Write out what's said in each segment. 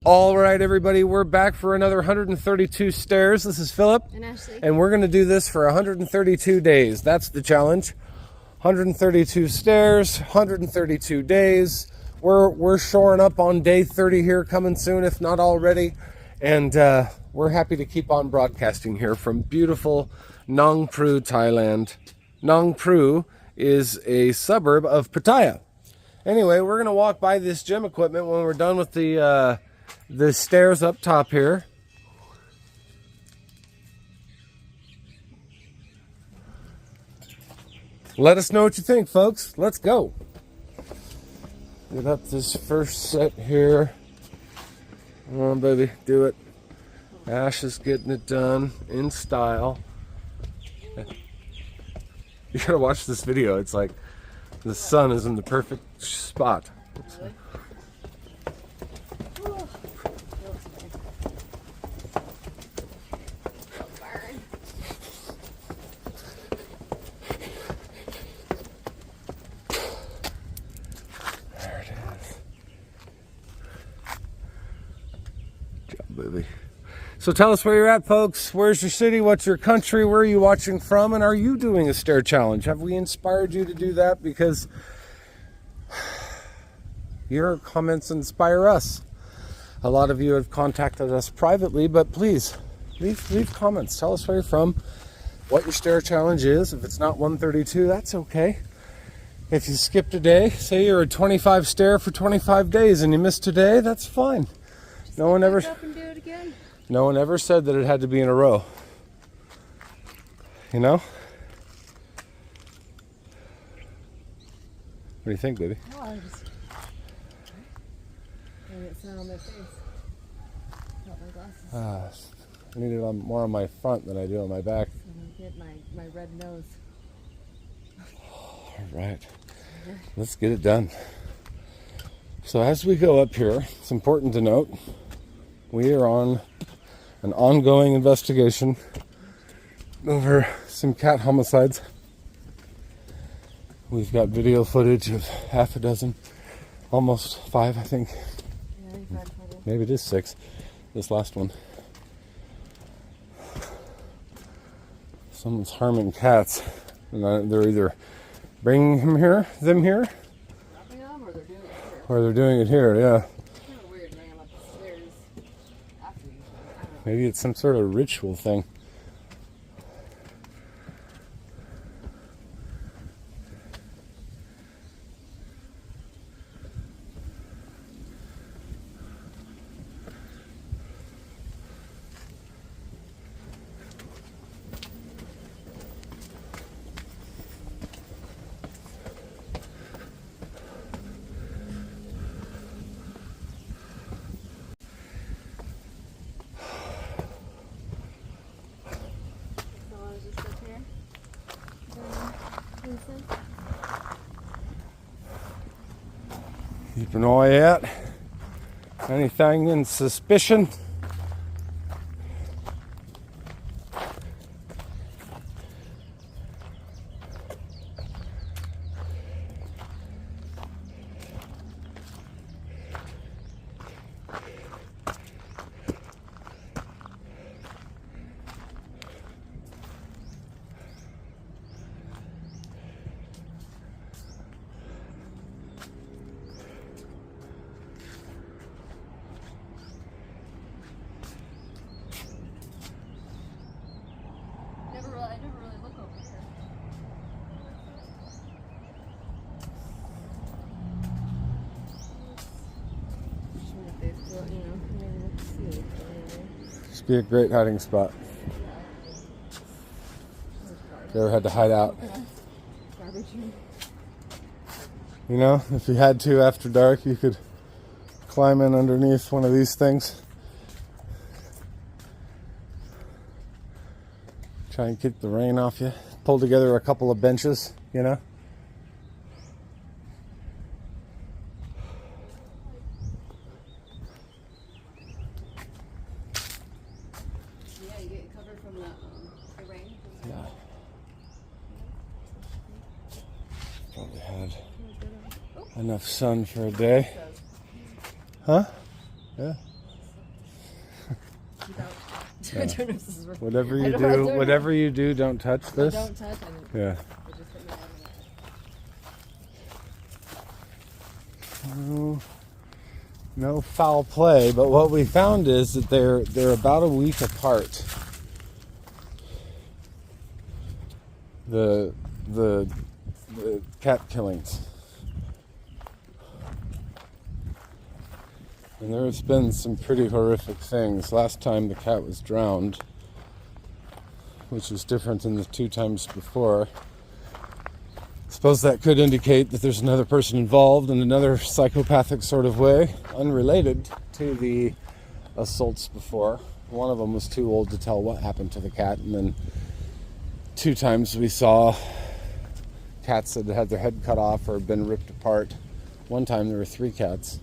All right, everybody, we're back for another 132 stairs. This is Philip. And Ashley. And we're going to do this for 132 days. That's the challenge. 132 stairs, 132 days. We're shoring up on day 30 here, coming soon, if not already. And we're happy to keep on broadcasting here from beautiful Nong Pru, Thailand. Nong Pru is a suburb of Pattaya. Anyway, we're going to walk by this gym equipment when we're done with the stairs up top here. Let us know what you think, folks. Let's go. Get up this first set here. Come on, baby, do it. Ash is getting it done in style. You gotta watch this video. It's like the sun is in the perfect spot. Really? Baby. So tell us where you're at, folks. Where's your city? What's your country? Where are you watching from? And are you doing a stair challenge? Have we inspired you to do that? Because your comments inspire us. A lot of you have contacted us privately, but please leave comments. Tell us where you're from, what your stair challenge is. If it's not 132, that's okay. If you skipped a day, say you're a 25 stair for 25 days and you missed a day, that's fine. No one ever said that it had to be in a row. You know? What do you think, baby? Oh, I just it's not on my face. Not my glasses. I need it more on my front than I do on my back. I get my red nose. All right. Let's get it done. So as we go up here, it's important to note we are on an ongoing investigation over some cat homicides. We've got video footage of half a dozen, almost 5, I think. Yeah, maybe it is 6, this last one. Someone's harming cats, and they're either bringing them here, or they're doing it here, yeah. Maybe it's some sort of ritual thing. Keep an eye out. Anything in suspicion? I never really look over here. Just be a great hiding spot. If you ever had to hide out. You know, if you had to after dark, you could climb in underneath one of these things. Try and keep the rain off you. Pull together a couple of benches, you know. Yeah, you get covered from the rain. Yeah. Probably had enough sun for a day. Huh? Yeah. keep out Yeah. turnips. Whatever I you don't want do, turnip. whatever you do, don't touch No, this. don't touch it. Yeah. It just hit me No, no foul play, but what we found is that they're about a week apart. The cat killings. And there's been some pretty horrific things. Last time the cat was drowned, which was different than the 2 times before. Suppose that could indicate that there's another person involved in another psychopathic sort of way, unrelated to the assaults before. One of them was too old to tell what happened to the cat, and then 2 times we saw cats that had their head cut off or been ripped apart. One time there were 3 cats.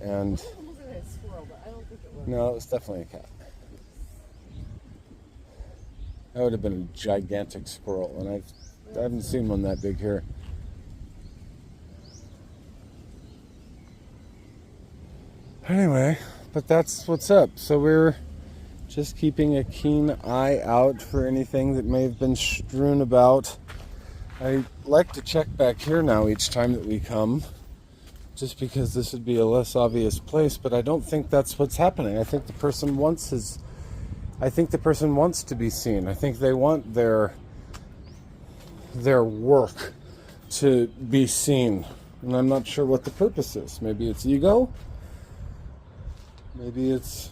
And It wasn't a squirrel, but I don't think it was. no, it was definitely a cat. That would have been a gigantic squirrel, and I haven't seen one that big here. Anyway, but that's what's up. So we're just keeping a keen eye out for anything that may have been strewn about. I like to check back here now each time that we come, just because this would be a less obvious place, but I don't think that's what's happening. I think the person wants to be seen. I think they want their work to be seen. And I'm not sure what the purpose is. Maybe it's ego. Maybe it's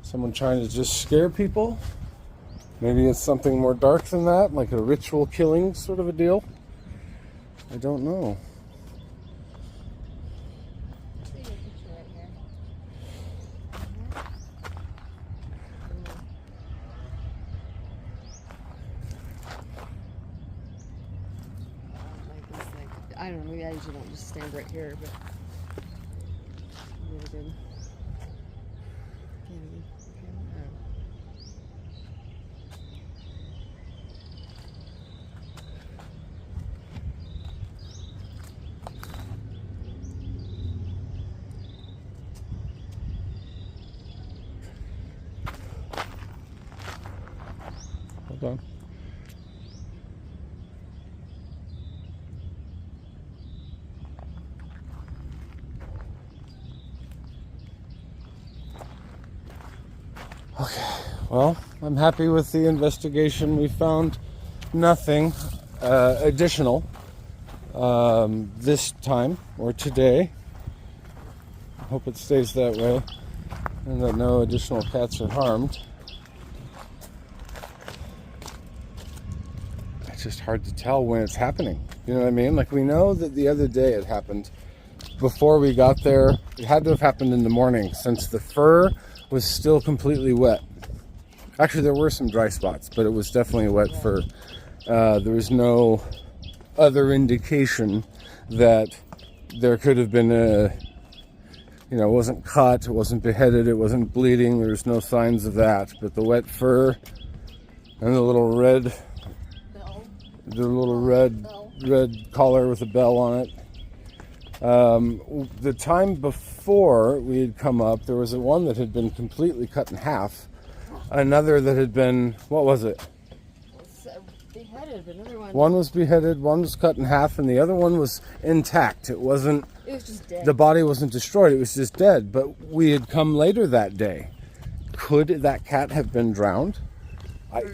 someone trying to just scare people. Maybe it's something more dark than that, like a ritual killing sort of a deal. I don't know. I don't know, maybe I usually don't just stand right here, but really good. Hold on. Okay, well, I'm happy with the investigation. We found nothing additional this time or today. I hope it stays that way and that no additional cats are harmed. It's just hard to tell when it's happening. You know what I mean? Like, we know that the other day it happened. Before we got there, it had to have happened in the morning, since the fur was still completely wet. Actually, there were some dry spots, but it was definitely wet fur. There was no other indication that there could have been it wasn't cut, it wasn't beheaded, it wasn't bleeding. There's no signs of that. But the wet fur and the little red collar with a bell on it. The time before we had come up, there was one that had been completely cut in half. Another that had been, what was it? Beheaded, but another one. One was beheaded, one was cut in half, and the other one was intact. It was just dead. The body wasn't destroyed, it was just dead. But we had come later that day. Could that cat have been drowned? I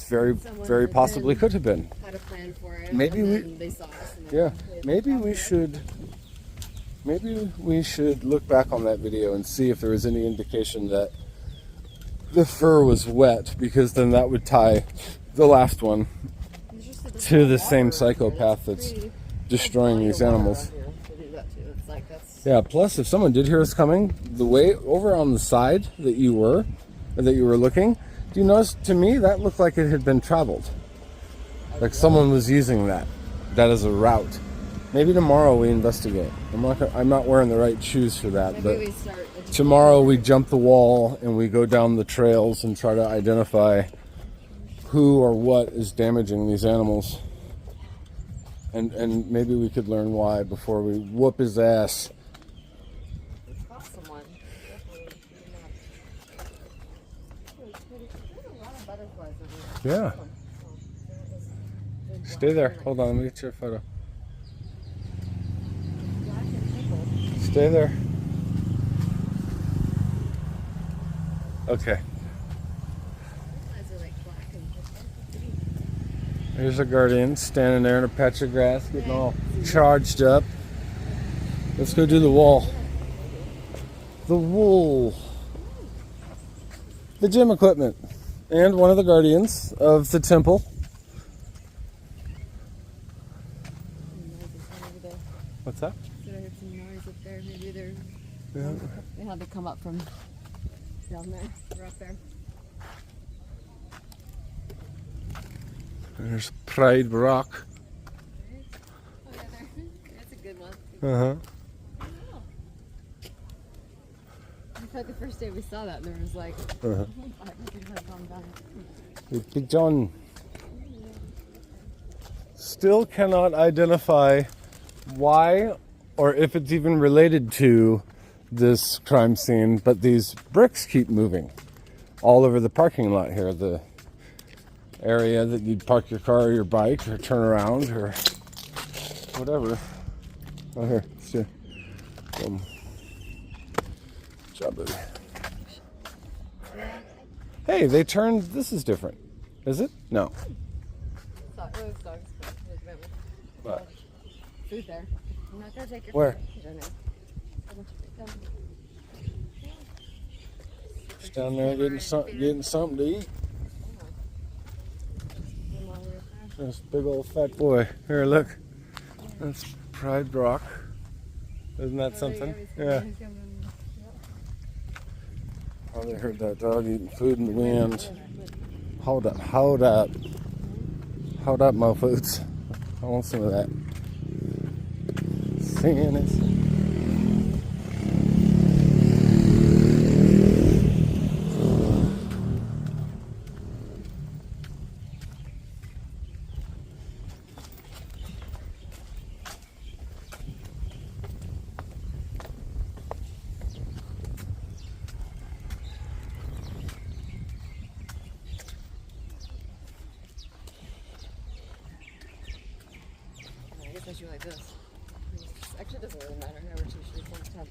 very possibly could have been. Had a plan for it. Maybe they saw us. Maybe we should look back on that video and see if there was any indication that the fur was wet, because then that would tie the last one to the same psychopath that's destroying these animals. Yeah, plus if someone did hear us coming, the way over on the side that you were looking, do you notice, to me, that looked like it had been traveled. Like someone was using that as a route. Maybe tomorrow we investigate. I'm not wearing the right shoes for that, but tomorrow we jump the wall and we go down the trails and try to identify who or what is damaging these animals. And maybe we could learn why before we whoop his ass. There's a lot of butterflies over Yeah. there. Stay there. Hold on, let me get your photo. Black and purple. Stay there. Okay. Butterflies are like black and purple. Here's a guardian standing there in a patch of grass, getting all charged up. Let's go do the wall. The wool. The gym equipment. And one of the guardians of the temple. What's that? I heard some noise up there. Maybe they're Yeah. they had to come up from down there. We're up there. There's Pride Rock. Oh yeah, there. That's a good one. Uh-huh. I thought the first day we saw that there was like Uh-huh. 500 gone down. Big John. Still cannot identify why or if it's even related to this crime scene, but these bricks keep moving all over the parking lot here. The area that you'd park your car or your bike or turn around or whatever. Oh, here. See. Good job, baby. Hey, they turned. This is different. Is it? No. What? Food there. I'm not gonna take your Where? food. I don't know. I want you to pick them. Just down there getting something to eat. This big old fat boy. Here, look. That's Pride Rock. Isn't that something? Yeah. Probably heard that dog eating food in the wind. Hold up, hold up. Hold up, mofos. I want some of that. Seeing it. I guess I should like this. Actually, it doesn't really matter. However, two shoes one time.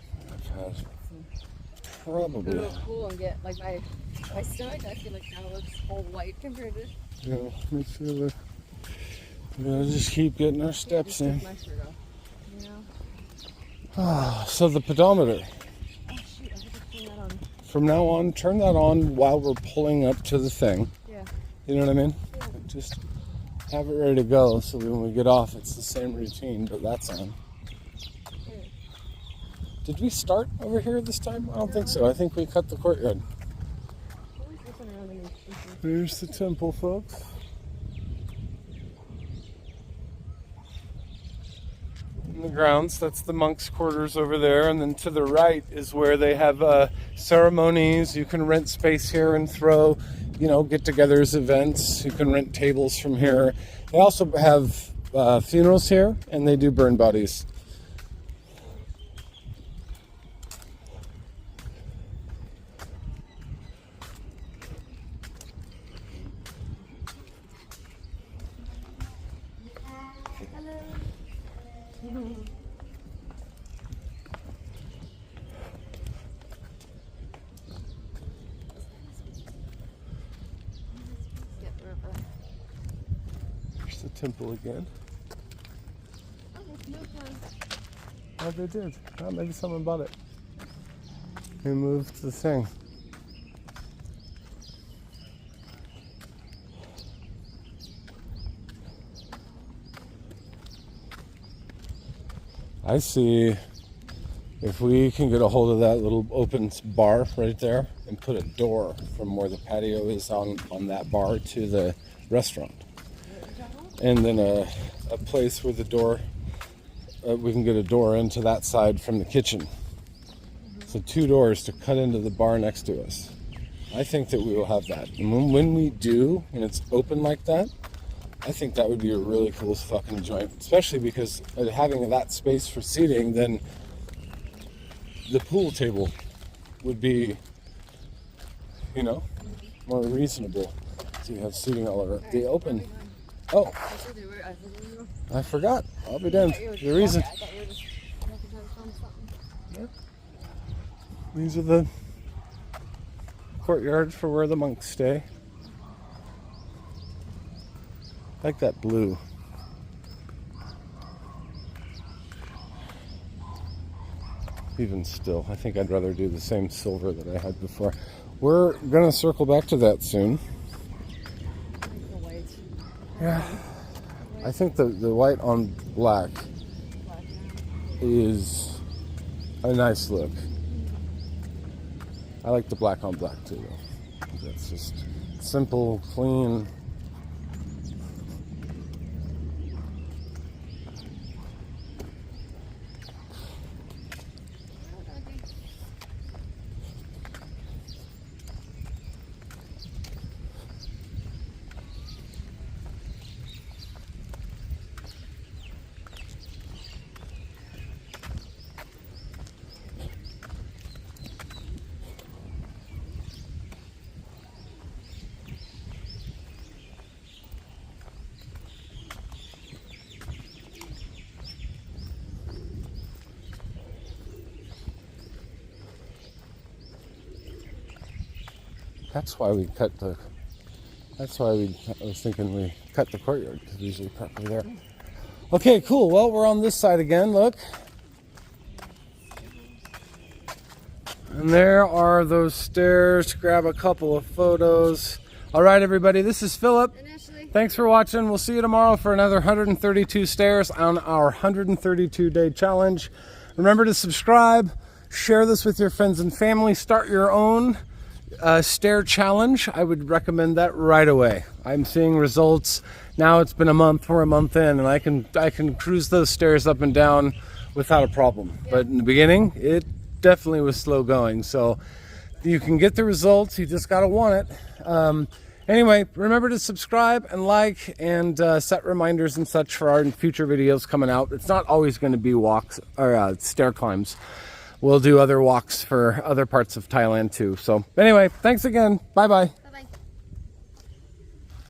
Probably. Go to a pool and get like my stomach. I feel like now looks all white compared to. Yeah, me too. We'll just keep getting our steps in. My shirt off. You know. So the pedometer. Oh shoot! I have to turn that on. From now on, turn that on while we're pulling up to the thing. Yeah. You know what I mean? Yeah. Just have it ready to go so when we get off, it's the same routine, but that's on. Did we start over here this time? I don't think so. I think we cut the courtyard. Always looking around in these places. There's the temple, folks. In the grounds, that's the monks' quarters over there, and then to the right is where they have ceremonies. You can rent space here and throw, get-togethers, events. You can rent tables from here. They also have funerals here, and they do burn bodies. There's the temple again. Oh, they did. Oh, maybe someone bought it. They moved the thing. I see. If we can get a hold of that little open bar right there and put a door from where the patio is on that bar to the restaurant. And then a place where the door, we can get a door into that side from the kitchen. So 2 doors to cut into the bar next to us. I think that we will have that. And when we do, and it's open like that, I think that would be a really cool fucking joint. Especially because having that space for seating, then the pool table would be, more reasonable. So you have seating all over. They open. Oh, I forgot. I'll be damned. The reason. These are the courtyards for where the monks stay. I like that blue. Even still, I think I'd rather do the same silver that I had before. We're gonna circle back to that soon. Yeah, I think the white on black is a nice look. I like the black on black too, though. That's just simple, clean. That's why we cut the. That's why I was thinking we cut the courtyard because usually properly there. Okay, cool. Well, we're on this side again. Look, and there are those stairs. Grab a couple of photos. All right, everybody. This is Philip. Thanks for watching. We'll see you tomorrow for another 132 stairs on our 132-day challenge. Remember to subscribe. Share this with your friends and family. Start your own stair challenge. I would recommend that right away. I'm seeing results now. It's been a month. We're a month in, and I can cruise those stairs up and down without a problem. Yeah. But in the beginning, it definitely was slow going. So you can get the results. You just gotta want it. Anyway, remember to subscribe and like and set reminders and such for our future videos coming out. It's not always going to be walks or stair climbs. We'll do other walks for other parts of Thailand too. So anyway, thanks again. Bye-bye.